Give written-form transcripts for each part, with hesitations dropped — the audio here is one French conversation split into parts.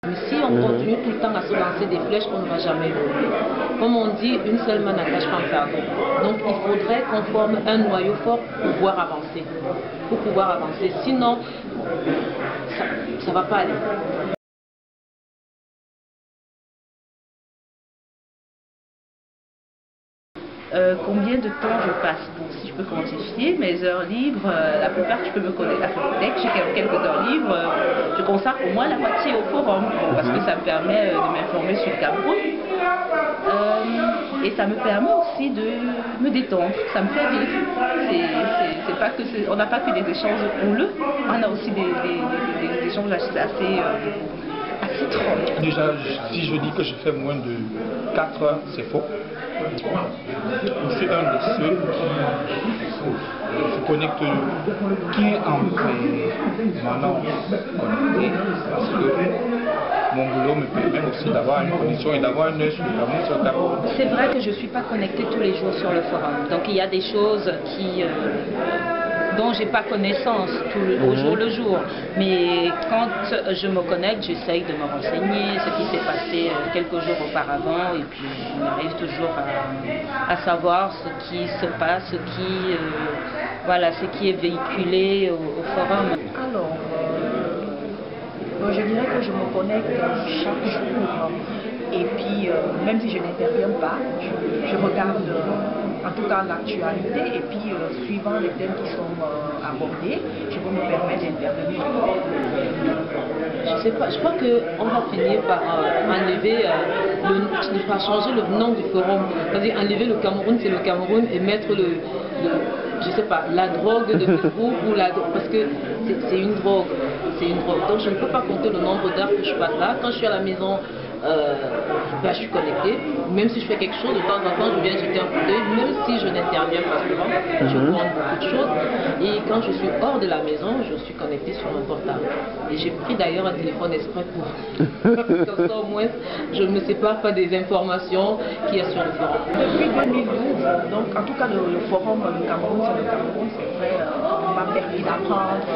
Mais si on continue tout le temps à se lancer des flèches, on ne va jamais évoluer. Comme on dit, une seule main n'attache pas un perdreau. Donc il faudrait qu'on forme un noyau fort pour pouvoir avancer. Sinon, ça ne va pas aller. Combien de temps je passe? Bon, si je peux quantifier mes heures libres, la plupart je peux me connecter. Dès que j'ai quelques heures libres, je consacre au moins la moitié au forum parce que ça me permet de m'informer sur le Cameroun et ça me permet aussi de me détendre. Ça me fait vivre. C'est pas que on n'a pas que des échanges houleux, on a aussi des échanges assez drôles. Déjà, si je dis que je fais moins de 4 heures, c'est faux. Je suis un de ceux qui se connecte, qui est en permanence connecté, parce que mon boulot me permet aussi d'avoir une connexion et d'avoir un œil sur le Cameroun. C'est vrai que je ne suis pas connectée tous les jours sur le forum, donc il y a des choses dont j'ai pas connaissance au jour le jour. Mais quand je me connecte, j'essaye de me renseigner, ce qui s'est passé quelques jours auparavant, et puis on arrive toujours à savoir ce qui se passe, ce qui est véhiculé au forum. Alors, je dirais que je me connecte chaque jour. Et puis, même si je n'interviens pas, je regarde en tout cas l'actualité et puis suivant les thèmes qui sont abordés, je peux me permettre d'intervenir. Je sais pas, je crois qu'on va finir par enlever, par changer le nom du forum. C'est-à-dire enlever le Cameroun, c'est le Cameroun, et mettre je sais pas, la drogue de Facebook ou parce que c'est une drogue. Donc je ne peux pas compter le nombre d'heures que je passe là. Quand je suis à la maison, je suis connectée. Même si je fais quelque chose, de temps en temps, je viens jeter un coup d'œil, même si je n'interviens pas souvent, je commande beaucoup de choses. Et quand je suis hors de la maison, je suis connectée sur mon portable. Et j'ai pris d'ailleurs un téléphone exprès pour comme ça au moins, je ne me sépare pas des informations qu'il y a sur le forum. Depuis 2012, donc en tout cas le forum, le Cameroun, c'est vrai, on m'a permis d'apprendre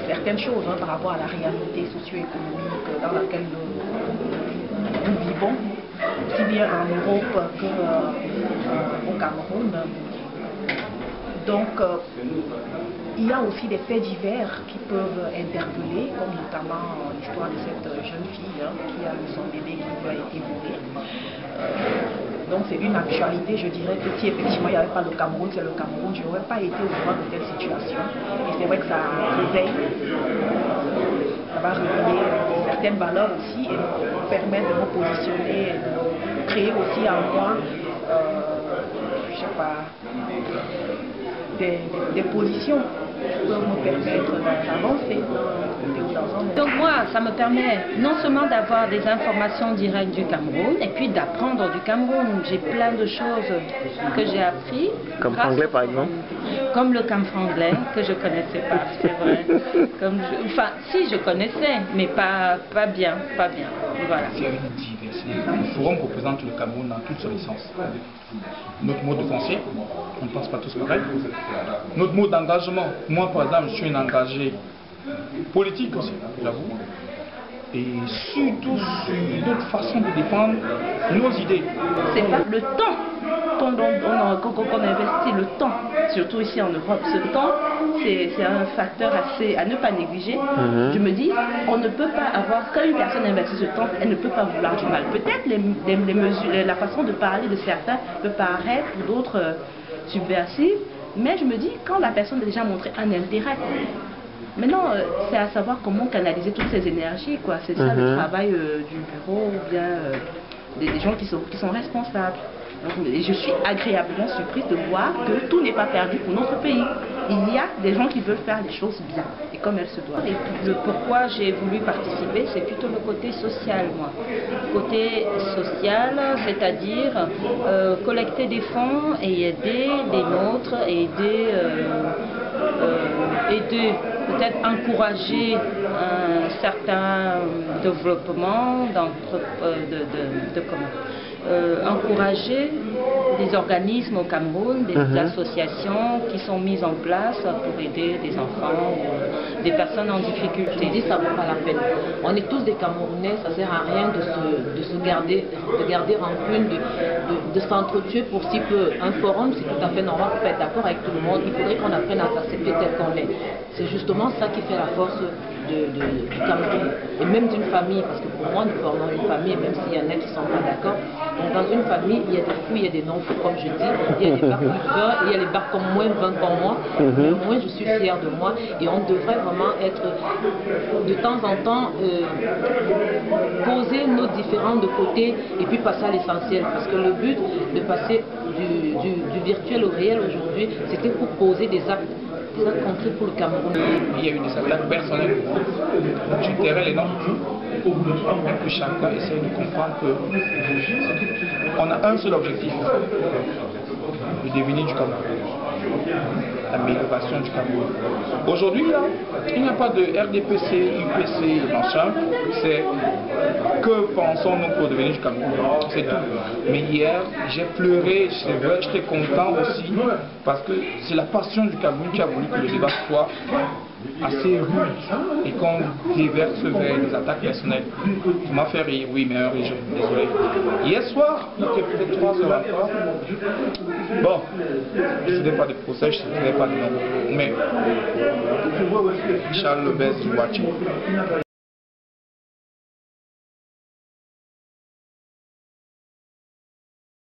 certaines choses par rapport à la réalité socio-économique dans laquelle nous vivons, aussi bien en Europe qu'au Cameroun. Donc, il y a aussi des faits divers qui peuvent interpeller, comme notamment l'histoire de cette jeune fille qui a eu son bébé qui lui a été volé. Donc c'est une actualité, je dirais que si effectivement il n'y avait pas le Cameroun, c'est le Cameroun, je n'aurais pas été au courant de telle situation. Et c'est vrai que ça réveille, ça va réveiller certaines valeurs aussi et nous permettre de nous positionner, de créer aussi en moi, je sais pas, des positions qui peuvent nous permettre d'avancer. Donc moi, ça me permet non seulement d'avoir des informations directes du Cameroun, et puis d'apprendre du Cameroun. J'ai plein de choses que j'ai appris. Comme franglais par exemple? Comme le cam franglais, que je connaissais pas, c'est vrai. Enfin, si je connaissais, mais pas bien. Voilà. C'est une diversité. Le forum représente le Cameroun dans toute son essence. Notre mode de pensée, on ne pense pas tous pareil. Notre mode d'engagement, moi par exemple, je suis un engagé politique aussi, j'avoue. Et surtout sur notre façon de défendre nos idées. C'est pas le temps qu'on investit, le temps, surtout ici en Europe. Ce temps, c'est un facteur à ne pas négliger. Je me dis, on ne peut pas avoir, quand une personne investit ce temps, elle ne peut pas vouloir du mal. Peut-être les mesures, la façon de parler de certains peut paraître pour d'autres subversive, mais je me dis, quand la personne a déjà montré un intérêt, maintenant, c'est à savoir comment canaliser toutes ces énergies, quoi. C'est ça le travail du bureau ou bien des gens qui sont responsables. Donc, et je suis agréablement surprise de voir que tout n'est pas perdu pour notre pays. Il y a des gens qui veulent faire les choses bien et comme elles se doivent. Et le pourquoi j'ai voulu participer, c'est plutôt le côté social, moi. Côté social, c'est-à-dire collecter des fonds et aider des nôtres, aider peut-être encourager un certain développement encourager des organismes au Cameroun, des associations qui sont mises en place pour aider des enfants ou des personnes en difficulté. Je dis ça vaut pas la peine. On est tous des Camerounais, ça sert à rien de se garder rancune, de s'entretuer pour si peu. Un forum, c'est tout à fait normal, on peut pas être d'accord avec tout le monde. Il faudrait qu'on apprenne à s'accepter tel qu'on est. C'est justement ça qui fait la force du Cameroun et même d'une famille, parce que pour moi nous formons une famille, même s'il y en a qui ne sont pas d'accord. Donc dans une famille, il y a des fous, il y a des non-fous, comme je dis, il y a les barres plus 20, il y a les barres comme moins 20 comme moi. Moi je suis fière de moi et on devrait vraiment être de temps en temps poser nos différends de côté et puis passer à l'essentiel, parce que le but de passer du virtuel au réel aujourd'hui, c'était pour poser des actes concrets pour le Cameroun. Il y a eu des attaques personnelles du terrain les nôtres, mais que chacun essaie de comprendre qu'on a un seul objectif, le devenir du Cameroun, l'amélioration du Cameroun. Aujourd'hui, là, il n'y a pas de RDPC, UPC, machin, c'est que pensons-nous pour devenir du Cameroun, c'est tout. Mais hier, j'ai pleuré, j'étais content aussi, parce que c'est la passion du Cameroun qui a voulu que le débat soit assez rude et qu'on déverse vers des attaques personnelles. Ça m'a fait rire, oui, mais un rire, désolé. Hier soir, il était peut-être 3 heures encore. Bon, je ne faisais pas de procès, je ne faisais pas de nom. Mais Charles Lebez, watching.